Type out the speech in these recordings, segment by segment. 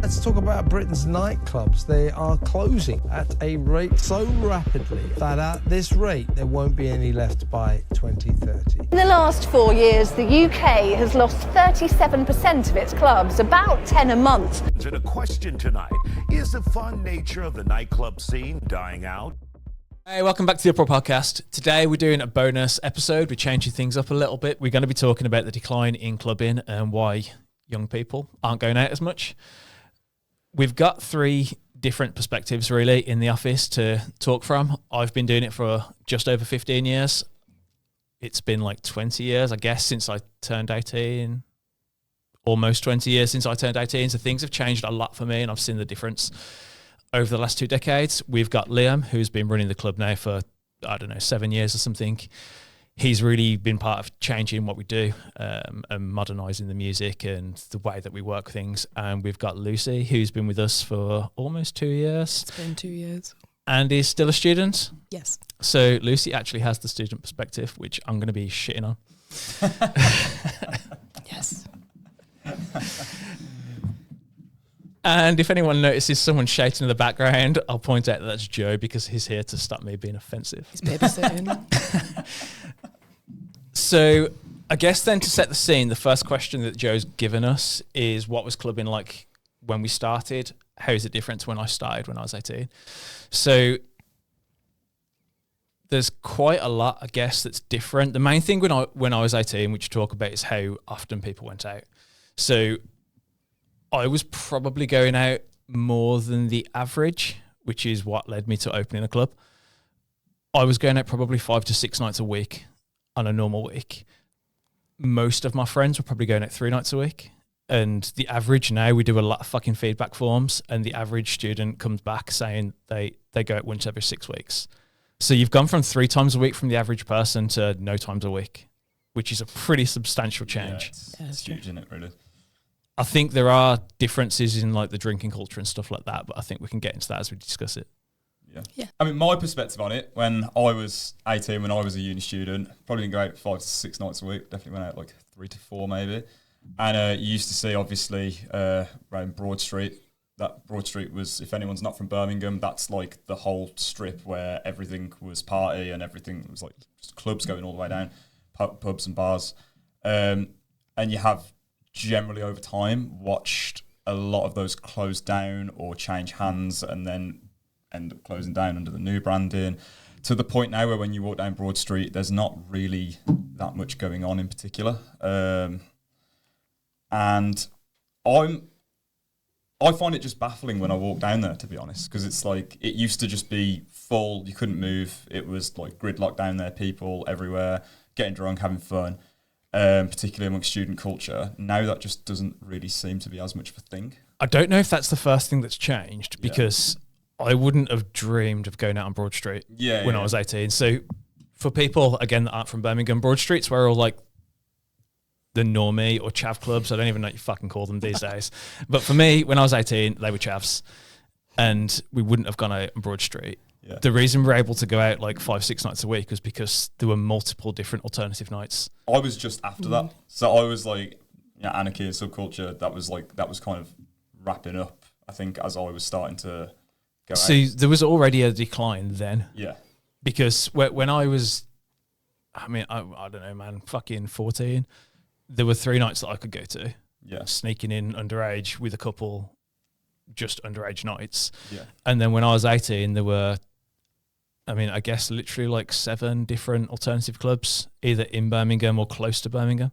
Let's talk about Britain's nightclubs. They are closing at a rate so rapidly that at this rate there won't be any left by 2030. In the last 4 years, the UK has lost 37% of its clubs, about 10 a month. And a question tonight, is the fun nature of the nightclub scene dying out? Hey, welcome back to the UPRAWR Podcast. Today we're doing a bonus episode. We're changing things up a little bit. We're going to be talking about the decline in clubbing and why young people aren't going out as much. We've got three different perspectives really in the office to talk from. I've been doing it for just over 15 years. It's been like 20 years, I guess, since I turned 18. Almost 20 years since I turned 18. So things have changed a lot for me and I've seen the difference over the last 2 decades. We've got Liam, who's been running the club now for, 7 years or something. He's really been part of changing what we do and modernising the music and the way that we work things. And we've got Lucy, who's been with us for almost 2 years. It's been 2 years. And is still a student. Yes. So Lucy actually has the student perspective, which I'm going to be shitting on. Yes. And if anyone notices someone shouting in the background, I'll point out that that's Joe because he's here to stop me being offensive. He's babysitting. So I guess then to set the scene, the first question that Joe's given us is what was clubbing like when we started? How is it different to when I started when I was 18? So there's quite a lot, I guess, that's different. The main thing when I was 18, which you talk about, is how often people went out. So I was probably going out more than the average, which is what led me to opening a club. I was going out probably 5 to 6 nights a week on a normal week. Most of my friends were probably going out 3 nights a week. And the average now, we do a lot of fucking feedback forms, and the average student comes back saying they go out once every 6 weeks. So you've gone from 3 times a week from the average person to no times a week, which is a pretty substantial change. Yeah, it's huge, isn't it, really? I think there are differences in like the drinking culture and stuff like that, but I think we can get into that as we discuss it. Yeah. I mean, my perspective on it, when I was 18, when I was a uni student, probably didn't go out 5 to 6 nights a week. Definitely went out like 3 to 4 maybe. And you used to see, obviously, around Broad Street. That Broad Street was, if anyone's not from Birmingham, that's like the whole strip where everything was party and everything was like just clubs going all the way down, pubs and bars. And you have generally over time watched a lot of those close down or change hands and then end up closing down under the new branding, to the point now where when you walk down Broad Street, there's not really that much going on in particular. And I find it just baffling when I walk down there, to be honest, because it's like it used to just be full, you couldn't move, it was like gridlock down there, people everywhere, getting drunk, having fun, particularly amongst student culture. Now that just doesn't really seem to be as much of a thing. I don't know if that's the first thing that's changed, because I wouldn't have dreamed of going out on Broad Street when I was 18. So for people, again, that aren't from Birmingham, Broad Street's where all like the normie or chav clubs, I don't even know what you fucking call them these days. But for me, when I was 18, they were chavs and we wouldn't have gone out on Broad Street. Yeah. The reason we're able to go out like 5, 6 nights a week was because there were multiple different alternative nights. I was just after that. So I was like, anarchy and subculture, that was kind of wrapping up, I think, as I was starting to go So out. there was already a decline then. Yeah. Because when I was, I don't know, man, fucking 14, there were 3 nights that I could go to. Yeah. Sneaking in underage with a couple just underage nights. Yeah. And then when I was 18, there were, I guess literally like 7 different alternative clubs, either in Birmingham or close to Birmingham.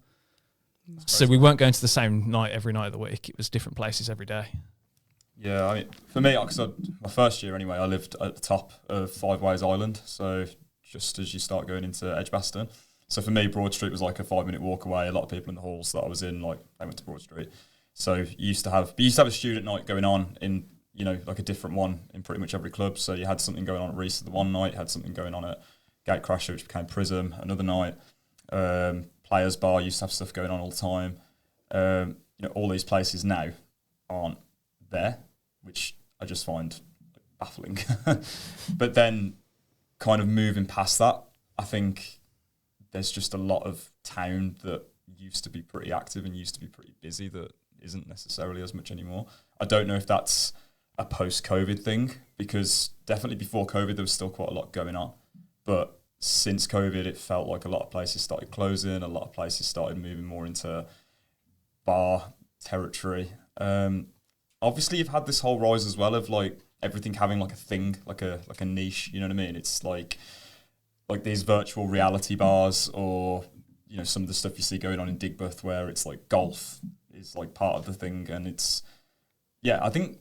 So we weren't going to the same night every night of the week. It was different places every day. Yeah, for me, because my first year anyway, I lived at the top of Five Ways Island, so just as you start going into Edgbaston. So for me, Broad Street was like a 5-minute walk away. A lot of people in the halls that I was in, like, they went to Broad Street. So you used to have a student night going on in, like a different one in pretty much every club. So you had something going on at Reese the one night, you had something going on at Gatecrasher, which became Prism, another night. Players Bar used to have stuff going on all the time. All these places now aren't there, which I just find baffling. But then kind of moving past that, I think there's just a lot of town that used to be pretty active and used to be pretty busy that isn't necessarily as much anymore. I don't know if that's a post-COVID thing, because definitely before COVID there was still quite a lot going on, but since COVID it felt like a lot of places started closing, a lot of places started moving more into bar territory. Obviously you've had this whole rise as well of like everything having like a thing, like a niche, you know what I mean? It's like these virtual reality bars, or you know, some of the stuff you see going on in Digbeth where it's like golf is like part of the thing. And it's, yeah, I think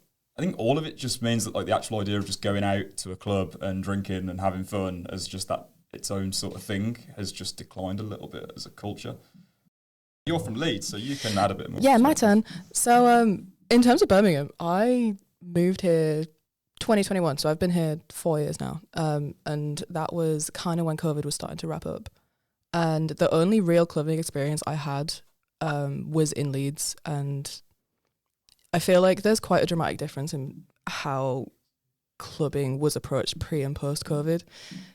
all of it just means that like the actual idea of just going out to a club and drinking and having fun as just that its own sort of thing has just declined a little bit as a culture. You're from Leeds, so you can add a bit more. Yeah, my turn. So in terms of Birmingham, I moved here 2021, so I've been here 4 years now. And that was kind of when COVID was starting to wrap up. And the only real clubbing experience I had was in Leeds. And I feel like there's quite a dramatic difference in how clubbing was approached pre and post COVID.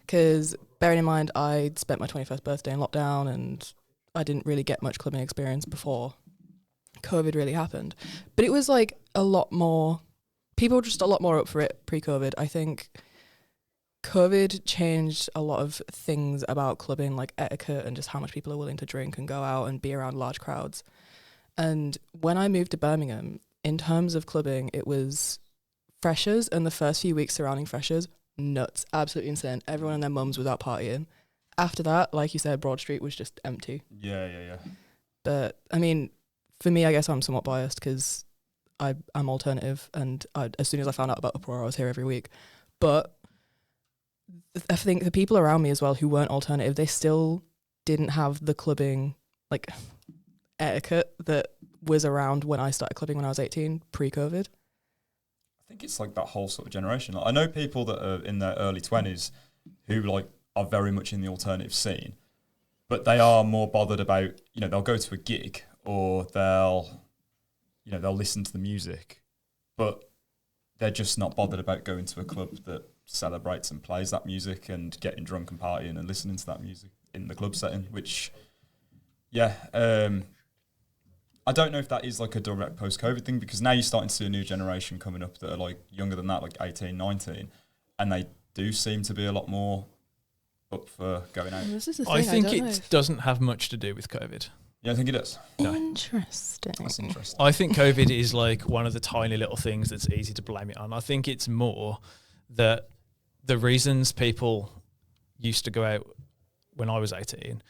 Because bearing in mind, I spent my 21st birthday in lockdown and I didn't really get much clubbing experience before COVID really happened. But it was like a lot more, people were just a lot more up for it pre-COVID. I think COVID changed a lot of things about clubbing, like etiquette and just how much people are willing to drink and go out and be around large crowds. And when I moved to Birmingham, in terms of clubbing, it was freshers, and the first few weeks surrounding freshers, nuts, absolutely insane. Everyone and their mums was out partying. After that, like you said, Broad Street was just empty. Yeah. But I mean, for me, I guess I'm somewhat biased because I'm alternative, and as soon as I found out about UPRAWR, I was here every week. But I think the people around me as well who weren't alternative, they still didn't have the clubbing like etiquette that was around when I started clubbing when I was 18, pre-COVID. I think it's like that whole sort of generation. Like, I know people that are in their early 20s who like are very much in the alternative scene, but they are more bothered about, you know, they'll go to a gig or they'll listen to the music, but they're just not bothered about going to a club that celebrates and plays that music and getting drunk and partying and listening to that music in the club setting, which, I don't know if that is like a direct post-COVID thing, because now you're starting to see a new generation coming up that are like younger than that, like 18, 19, and they do seem to be a lot more up for going out. This is the thing, I think don't know it if- doesn't have much to do with COVID. Yeah, I think it is. No. Interesting. That's interesting. I think COVID is like one of the tiny little things that's easy to blame it on. I think it's more that the reasons people used to go out when I was 18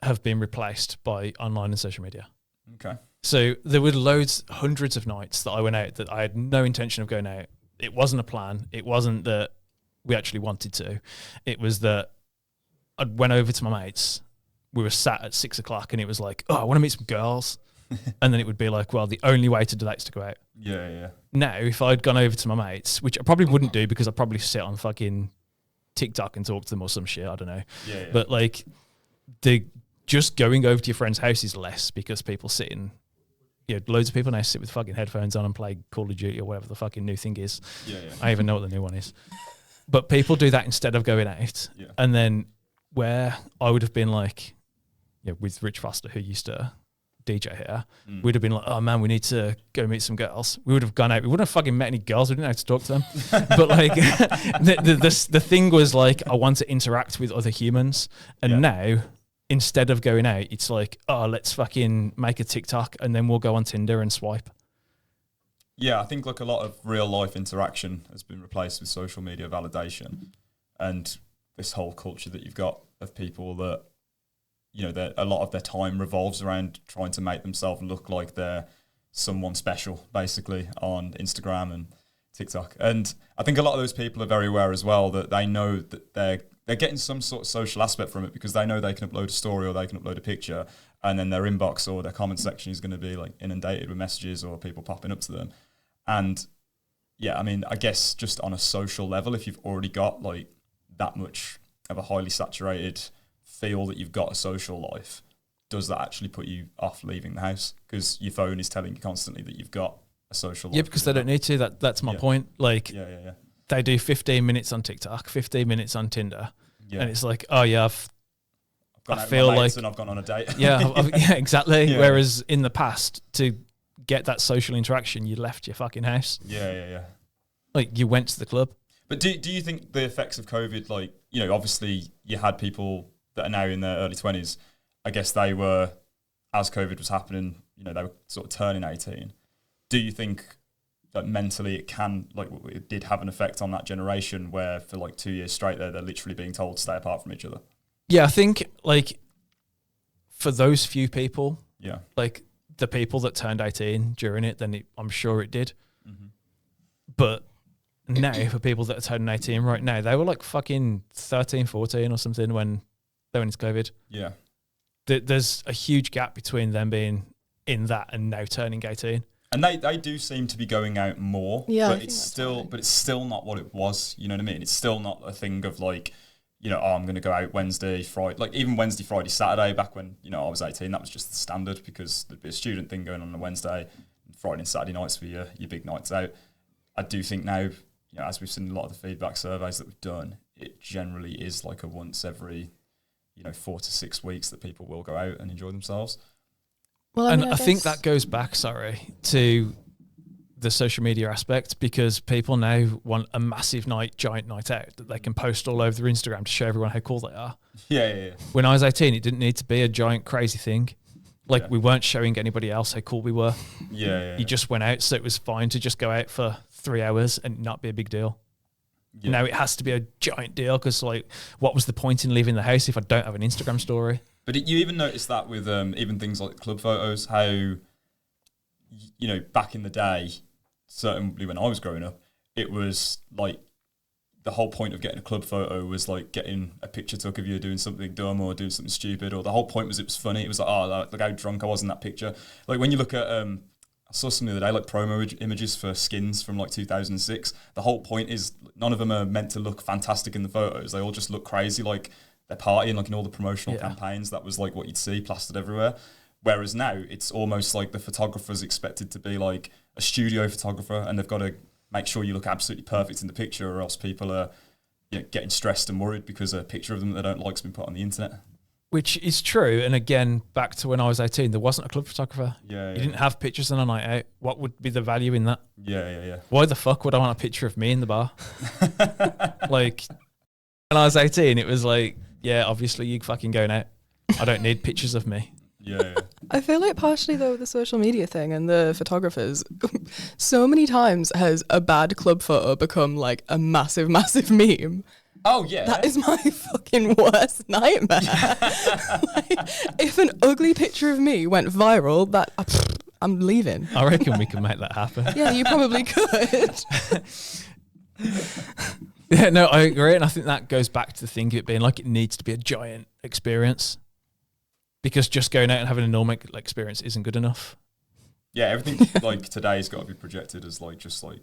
have been replaced by online and social media. Okay. So there were hundreds of nights that I went out that I had no intention of going out. It wasn't a plan. It wasn't that we actually wanted to. It was that I went over to my mates. We were sat at 6 o'clock and it was like, oh, I want to meet some girls. And then it would be like, well, the only way to do that is to go out. Yeah. Now, if I'd gone over to my mates, which I probably wouldn't do because I'd probably sit on fucking TikTok and talk to them or some shit, I don't know. Yeah. But like, just going over to your friend's house is less because people sitting, loads of people now sit with fucking headphones on and play Call of Duty or whatever the fucking new thing is. Yeah. I even know what the new one is. But people do that instead of going out. Yeah. And then where I would have been like, with Rich Foster, who used to DJ here, we'd have been like, oh man, we need to go meet some girls. We would have gone out. We wouldn't have fucking met any girls. We didn't have to talk to them. But like, the thing was like, I want to interact with other humans. And now, instead of going out, it's like, oh, let's fucking make a TikTok and then we'll go on Tinder and swipe. Yeah, I think like a lot of real life interaction has been replaced with social media validation, and this whole culture that you've got of people that, a lot of their time revolves around trying to make themselves look like they're someone special, basically, on Instagram and TikTok. And I think a lot of those people are very aware as well that they know that they're getting some sort of social aspect from it, because they know they can upload a story or they can upload a picture, and then their inbox or their comment section is going to be like inundated with messages or people popping up to them. And yeah, I mean, I guess just on a social level, if you've already got like that much of a highly saturated feel that you've got a social life, does that actually put you off leaving the house? Because your phone is telling you constantly that you've got a social life. Yeah, because they don't need to. That's my point. Like, they do 15 minutes on TikTok, 15 minutes on Tinder, and it's like, oh yeah, I've gone I out feel with my mates like and I've gone on a date. yeah, exactly. Yeah. Whereas in the past, to get that social interaction, you left your fucking house. Yeah. Like, you went to the club. But do you think the effects of COVID, like, you know, obviously you had people that are now in their early 20s, I guess they were, as COVID was happening, you know, they were sort of turning 18. Do you think that mentally it did have an effect on that generation where for like 2 years straight they're literally being told to stay apart from each other? Yeah, I think, like, for those few people, Yeah. like the people that turned 18 during it, then I'm sure it did. Mm-hmm. But now, for people that are turning 18 right now, they were like fucking 13, 14 or something when they went into COVID. Yeah. There's a huge gap between them being in that and now turning 18. And they do seem to be going out more, Yeah, but it's still not what it was. You know what I mean? It's still not a thing of like, you know, I'm going to go out Wednesday, Friday, like even Wednesday, Friday, Saturday. Back when, you know, I was 18, that was just the standard because there'd be a student thing going on a Wednesday, and Friday and Saturday nights were your big nights out. I do think now, you know, as we've seen a lot of the feedback surveys that we've done, it generally is like a once every, you know, 4 to 6 weeks that people will go out and enjoy themselves. Well, I think that goes back, to the social media aspect, because people now want a massive giant night out that they can post all over their Instagram to show everyone how cool they are. Yeah. When I was 18, it didn't need to be a giant crazy thing. Like, we weren't showing anybody else how cool we were. Yeah. You just went out, so it was fine to just go out for 3 hours and not be a big deal. Yeah. Now it has to be a giant deal because, like, what was the point in leaving the house if I don't have an Instagram story? But you even notice that with even things like club photos, how, you know, back in the day, certainly when I was growing up, it was like the whole point of getting a club photo was like getting a picture took of you doing something dumb or doing something stupid, or the whole point was it was funny. It was like, oh, look how drunk I was in that picture. Like when you look at, I saw something the other day, like promo images for skins from like 2006. The whole point is none of them are meant to look fantastic in the photos. They all just look crazy, like they're partying, like in all the promotional campaigns. That was like what you'd see plastered everywhere. Whereas now it's almost like the photographer's expected to be like a studio photographer, and they've got to make sure you look absolutely perfect in the picture, or else people are, you know, getting stressed and worried because a picture of them that they don't like has been put on the internet. Which is true. And again, back to when I was 18, there wasn't a club photographer. Yeah. You didn't have pictures on a night out. What would be the value in that? Yeah. Why the fuck would I want a picture of me in the bar? Like, when I was 18, it was like, yeah, obviously you fucking going out. I don't need pictures of me. Yeah. I feel like partially though the social media thing and the photographers, so many times has a bad club photo become like a massive meme. Oh yeah. That is my fucking worst nightmare. Like, if an ugly picture of me went viral, I'm leaving. I reckon we can make that happen. Yeah, you probably could. Yeah, no, I agree. And I think that goes back to the thing of it being like it needs to be a giant experience. Because just going out and having a normal experience isn't good enough. Yeah, everything like today's got to be projected as like just like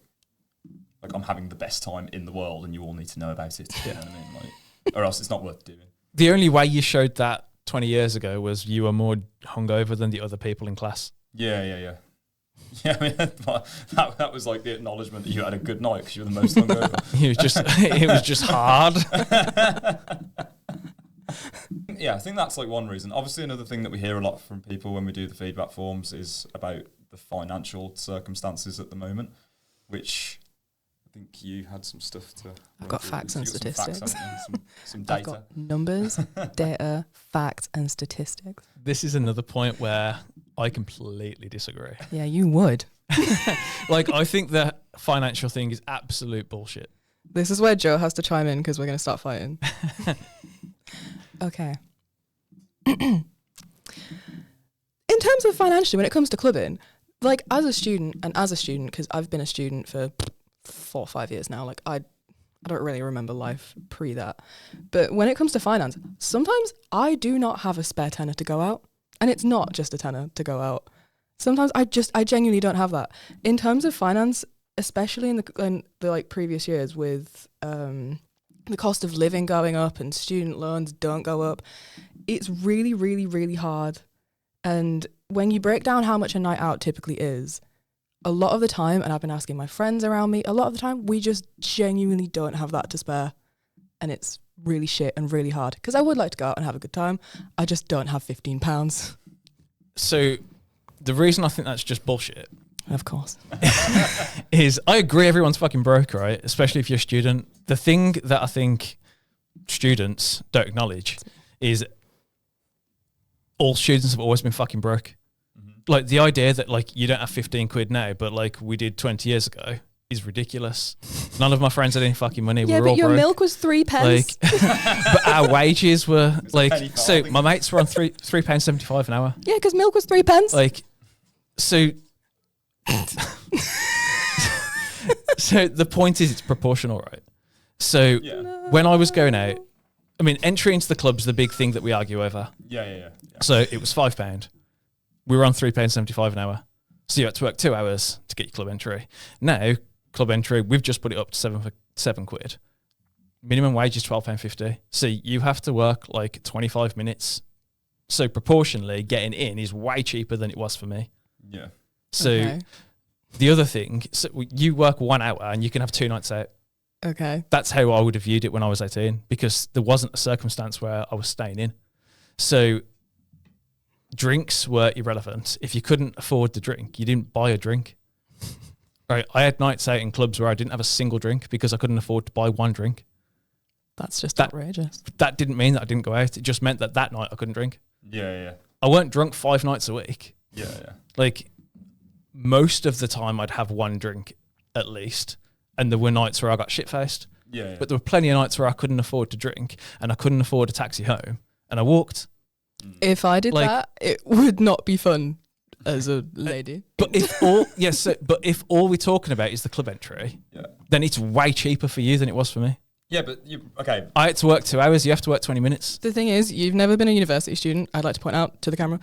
I'm having the best time in the world, and you all need to know about it. You know what I mean? Like, or else it's not worth doing. The only way you showed that 20 years ago was you were more hungover than the other people in class. Yeah. Yeah, I mean, that was like the acknowledgement that you had a good night because you were the most hungover. It was just hard. Yeah, I think that's like one reason. Obviously, another thing that we hear a lot from people when we do the feedback forms is about the financial circumstances at the moment, which I think you had some stuff to... I've got facts and statistics. Some data. I've got numbers, data, facts and statistics. This is another point where I completely disagree. Yeah, you would. Like, I think the financial thing is absolute bullshit. This is where Joe has to chime in because we're going to start fighting. Okay. In terms of financially, when it comes to clubbing, like as a student, because I've been a student for 4 or 5 years now, like I don't really remember life pre that. But when it comes to finance, sometimes I do not have a spare tenner to go out. And it's not just a tenner to go out. Sometimes I genuinely don't have that. In terms of finance, especially in the like previous years with the cost of living going up and student loans don't go up, it's really, really, really hard. And when you break down how much a night out typically is, a lot of the time, and I've been asking my friends around me, a lot of the time we just genuinely don't have that to spare. And it's really shit and really hard. Because I would like to go out and have a good time. I just don't have £15. So the reason I think that's just bullshit Of course. is I agree everyone's fucking broke, right? Especially if you're a student. The thing that I think students don't acknowledge is all students have always been fucking broke. Like the idea that like you don't have 15 quid now, but like we did 20 years ago is ridiculous. None of my friends had any fucking money. Yeah, we were but all your broke. milk was 3 pence. Like, but our wages were like, penny so farthing. my mates were on £3.75 an hour. Yeah, because milk was 3 pence. Like, so, so the point is it's proportional, right? So when I was going out, I mean, entry into the club is the big thing that we argue over. Yeah. So it was £5. We were on £3.75 an hour. So you had to work 2 hours to get your club entry. Now, club entry, we've just put it up to seven quid. Minimum wage is £12.50. So you have to work like 25 minutes. So proportionally, getting in is way cheaper than it was for me. Yeah. So the other thing, so you work 1 hour and you can have 2 nights out. Okay. That's how I would have viewed it when I was 18, because there wasn't a circumstance where I was staying in. So drinks were irrelevant. If you couldn't afford the drink, you didn't buy a drink. Right? I had nights out in clubs where I didn't have a single drink because I couldn't afford to buy one drink. That's just outrageous. That didn't mean that I didn't go out. It just meant that that night I couldn't drink. Yeah. I weren't drunk 5 nights a week. Yeah. Like most of the time I'd have one drink at least. And there were nights where I got shit-faced. Yeah. But there were plenty of nights where I couldn't afford to drink and I couldn't afford a taxi home and I walked. If I did Like- that, it would not be fun as a lady. But if all but if all we're talking about is the club entry, then it's way cheaper for you than it was for me. Yeah, but okay. I had to work 2 hours, you have to work 20 minutes. The thing is, you've never been a university student, I'd like to point out to the camera.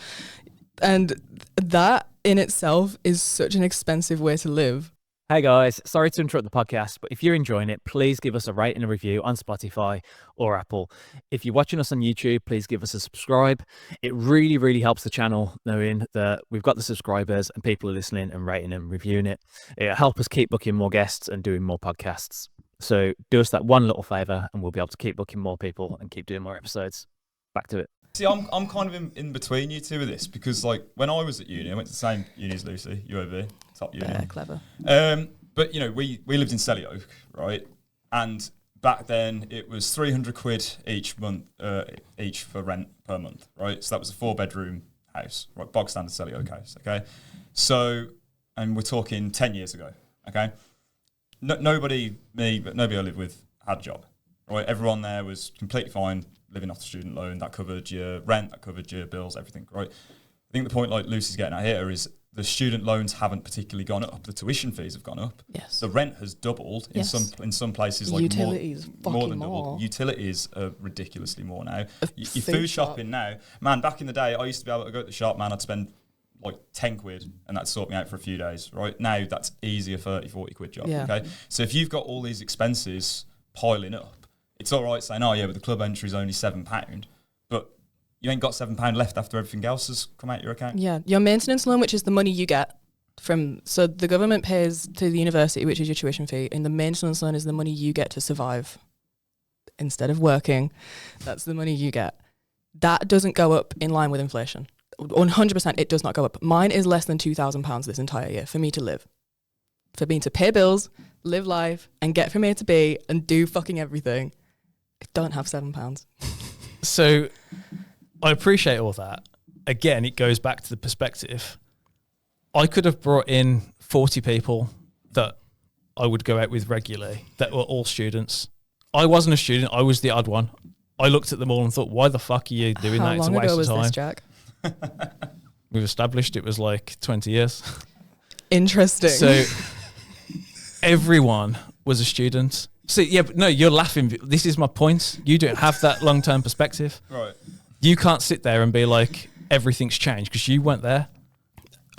And that in itself is such an expensive way to live. Hey guys, sorry to interrupt the podcast, but if you're enjoying it, please give us a rate and a review on Spotify or Apple. If you're watching us on YouTube, please give us a subscribe. It really, really helps the channel knowing that we've got the subscribers and people are listening and rating and reviewing it. It'll help us keep booking more guests and doing more podcasts. So do us that one little favour and we'll be able to keep booking more people and keep doing more episodes. Back to it. See, I'm kind of in between you two with this because, like, when I was at uni, I went to the same uni as Lucy, UOB, top uni. Yeah, clever. But, you know, we lived in Selly Oak, right? And back then it was 300 quid each for rent per month, right? So that was a 4-bedroom house, right? Bog standard Selly Oak house, okay? So, and we're talking 10 years ago, okay? Nobody I lived with had a job, right? Everyone there was completely fine, living off the student loan. That covered your rent, that covered your bills, everything, right? I think the point like Lucy's getting at here is the student loans haven't particularly gone up. The tuition fees have gone up. Yes. The rent has doubled in some places, like Utilities more than fucking doubled. more. Utilities are ridiculously more now. Your food food shop. shopping now, man. Back in the day, I used to be able to go to the shop, man. I'd spend like 10 quid and that'd sort me out for a few days. Right now, that's easy a 30, 40 quid job. Yeah. Okay, so if you've got all these expenses piling up, it's all right saying, oh yeah, but the club entry is only £7, but you ain't got £7 left after everything else has come out your account. Yeah, your maintenance loan, which is the money you get from, so the government pays to the university, which is your tuition fee, and the maintenance loan is the money you get to survive. Instead of working, that's the money you get. That doesn't go up in line with inflation. 100% it does not go up. Mine is less than £2,000 this entire year for me to live. For me to pay bills, live life, and get from A to B and do fucking everything. I don't have £7. So I appreciate all that. Again, it goes back to the perspective. I could have brought in 40 people that I would go out with regularly that were all students. I wasn't a student. I was the odd one. I looked at them all and thought, why the fuck are you doing that? It's a waste of time. How long ago was this, Jack? We've established it was like 20 years. Interesting. So everyone was a student. So yeah, but no, you're laughing. This is my point. You don't have that long-term perspective. Right. You can't sit there and be like, everything's changed because you weren't there.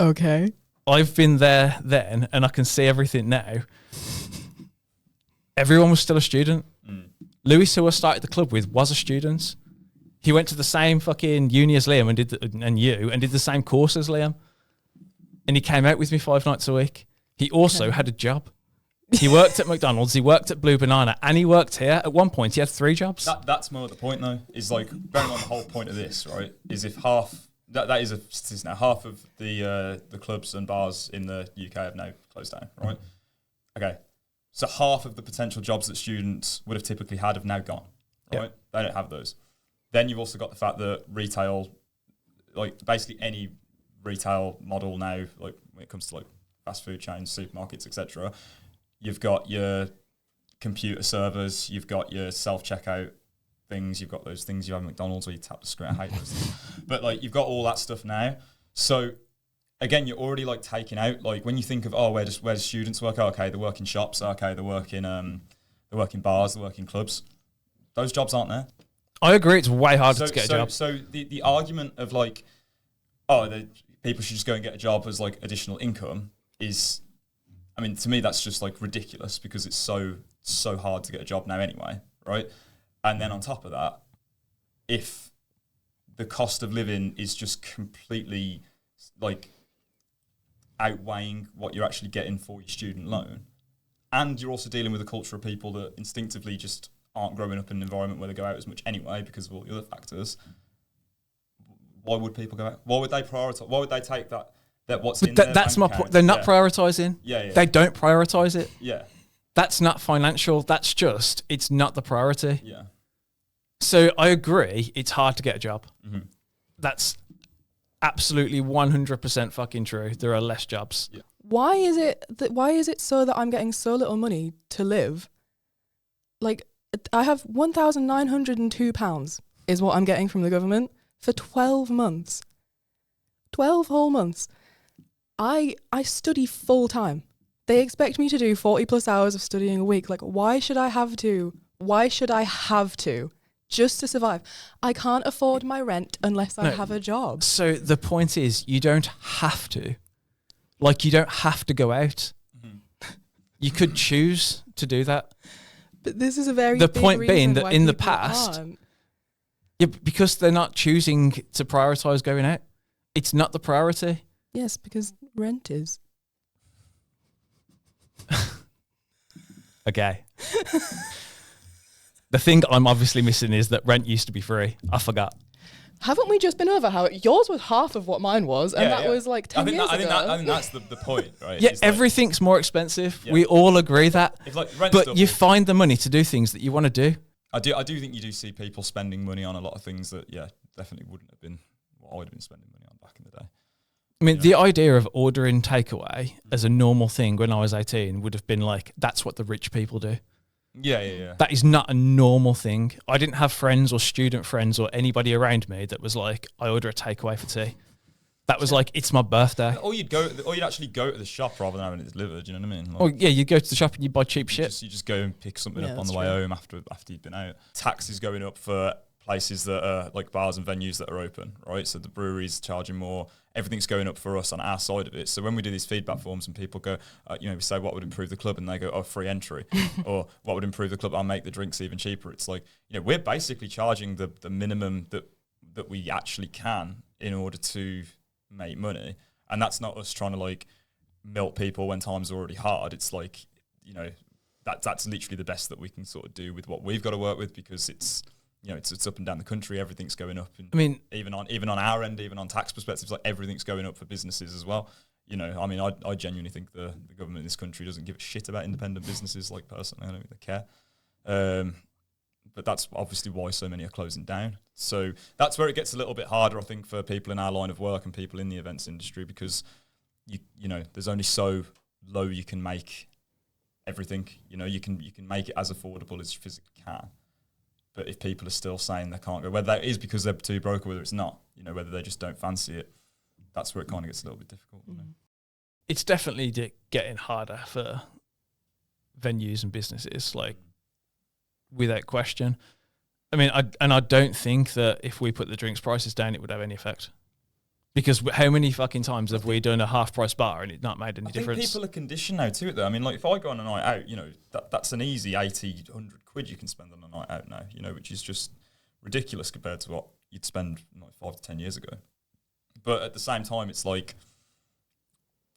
Okay. I've been there then and I can see everything now. Everyone was still a student. Lewis, who I started the club with, was a student. He went to the same fucking uni as Liam and did the same course as Liam. And he came out with me 5 nights a week. He also had a job. He worked at McDonald's, he worked at Blue Banana, and he worked here. At one point, he had 3 jobs. That's more the point, though. Is like, bearing on the whole point of this, right? Is if half that is a statistic now. Half of the clubs and bars in the UK have now closed down, right? Okay. So half of the potential jobs that students would have typically had have now gone, right? Yep. They don't have those. Then you've also got the fact that retail, like basically any retail model now, like when it comes to like fast food chains, supermarkets, etc., you've got your computer servers, you've got your self-checkout things, you've got those things you have at McDonald's where you tap the screen. I hate those things. But like you've got all that stuff now. So again, you're already like taking out, like when you think of, where do students work? Oh, okay, they work in shops. Okay, they work in bars, they work in clubs. Those jobs aren't there. I agree. It's way harder to get a job. So the argument of like, people should just go and get a job as like additional income is, I mean, to me that's just like ridiculous because it's so hard to get a job now anyway, right? And then on top of that, if the cost of living is just completely like outweighing what you're actually getting for your student loan, and you're also dealing with a culture of people that instinctively just aren't growing up in an environment where they go out as much anyway because of all the other factors, why would people go out? Why would they prioritize? Why would they take that what's in their that's bank my account? They're not prioritizing. Yeah. They don't prioritize it. Yeah. That's not financial. That's just, it's not the priority. Yeah. So I agree. It's hard to get a job. Mm-hmm. That's absolutely 100% fucking true. There are less jobs. Yeah. Why is it so that I'm getting so little money to live? Like, I have £1,902 is what I'm getting from the government for 12 months. 12 whole months. I study full time. They expect me to do 40 plus hours of studying a week. Like, why should I have to? Why should I have to? Just to survive. I can't afford my rent unless I have a job. So the point is, you don't have to. Like, you don't have to go out. Mm-hmm. You could choose to do that. But this is a very the big point being reason that why in the people past, aren't. yeah, because they're not choosing to prioritize going out. It's not the priority. Yes, because rent is. Okay. The thing I'm obviously missing is that rent used to be free. I forgot. Haven't we just been over how yours was half of what mine was, and that was like 10 years ago? I think that's the point, right? Yeah, It's everything's more expensive. Yeah. We all agree that. It's like rent's But doubled. you find the money to do things that you want to do. I do think you do see people spending money on a lot of things that, definitely wouldn't have been what I would have been spending money on back in the day. I mean, the idea of ordering takeaway as a normal thing when I was 18 would have been like, that's what the rich people do. Yeah. That is not a normal thing. I didn't have friends or student friends or anybody around me that was like, I order a takeaway for tea. That was like, it's my birthday. Or you'd actually go to the shop rather than having it delivered. You know what I mean? Like, Oh yeah, you go to the shop and you buy cheap shit. you just go and pick something up on the that's way true. home after you've been out. Taxes going up for places that are like bars and venues that are open, right? So the breweries charging more. Everything's going up for us on our side of it. So when we do these feedback forms and people go, we say what would improve the club, and they go, free entry, or what would improve the club? I'll make the drinks even cheaper. It's like, we're basically charging the minimum that we actually can in order to make money, and that's not us trying to like milk people when times are already hard. It's like, that's literally the best that we can sort of do with what we've got to work with, because it's up and down the country, everything's going up. And I mean, even on our end, even on tax perspectives, like everything's going up for businesses as well. I genuinely think the government in this country doesn't give a shit about independent businesses. Like, personally, I don't think they care. But that's obviously why so many are closing down. So that's where it gets a little bit harder, I think, for people in our line of work and people in the events industry, because there's only so low you can make everything. You can make it as affordable as you physically can. But if people are still saying they can't go, whether that is because they're too broke or whether it's not, whether they just don't fancy it, that's where it kind of gets a little bit difficult. it's definitely getting harder for venues and businesses, like, without question. I mean, I don't think that if we put the drinks prices down, it would have any effect. Because how many fucking times have we done a half-price bar and it not made any difference? I think people are conditioned now to it, though. I mean, like, if I go on a night out, that's an easy 80, 100 quid you can spend on a night out now, which is just ridiculous compared to what you'd spend like 5 to 10 years ago. But at the same time, it's like,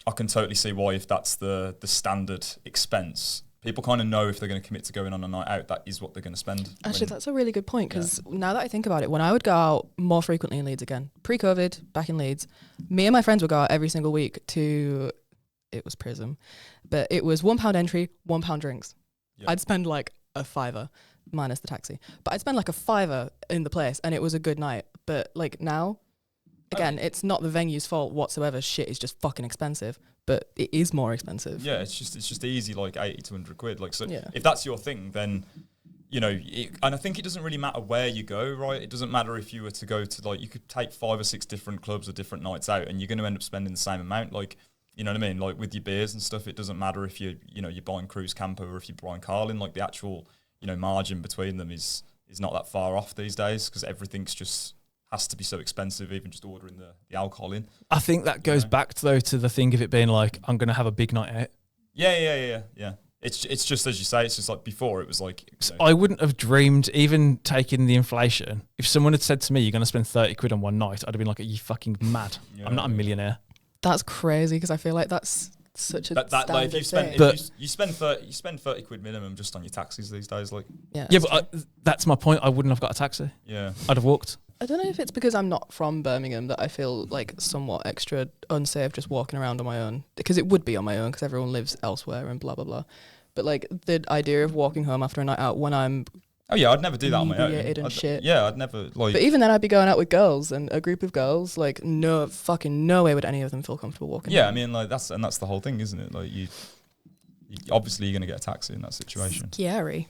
I can totally see why, if that's the standard expense, people kind of know if they're going to commit to going on a night out, that is what they're going to spend. Actually, that's a really good point, because now that I think about it, when I would go out more frequently in Leeds again, pre-COVID, back in Leeds, me and my friends would go out every single week to, it was Prism, but it was £1 entry, £1 drinks. Yeah. I'd spend like a £5 minus the taxi, but I'd spend like a £5 in the place, and it was a good night. But like now, again, it's not the venue's fault whatsoever. Shit is just fucking expensive, but it is more expensive. Yeah, it's just easy, like 80 to 100 quid. Like, so if that's your thing, then, you know, and I think it doesn't really matter where you go, right? It doesn't matter if you were to go to, like, you could take 5 or 6 different clubs or different nights out, and you're going to end up spending the same amount. Like, you know what I mean? Like with your beers and stuff, it doesn't matter if you're buying Cruise Camper or if you're buying Carlin. Like the actual, margin between them is not that far off these days, because everything's just has to be so expensive, even just ordering the alcohol in. I think that goes back to the thing of it being like, I'm going to have a big night out. Yeah. It's just, as you say, it's just like before it was like... I wouldn't have dreamed, even taking the inflation, if someone had said to me, you're going to spend 30 quid on one night, I'd have been like, are you fucking mad? I'm not a millionaire. That's crazy, because I feel like that's such a standard like if you spend 30 quid minimum just on your taxis these days, like... Yeah, but that's my point. I wouldn't have got a taxi. Yeah. I'd have walked. I don't know if it's because I'm not from Birmingham that I feel like somewhat extra unsafe just walking around on my own, because it would be on my own because everyone lives elsewhere and blah, blah, blah. But like the idea of walking home after a night out when I'm... Oh yeah, I'd never do that on my own. And shit. Yeah, I'd never like... But even then I'd be going out with girls, and a group of girls, like no way would any of them feel comfortable walking home. I mean, like that's the whole thing, isn't it? Like you obviously you're going to get a taxi in that situation. Scary.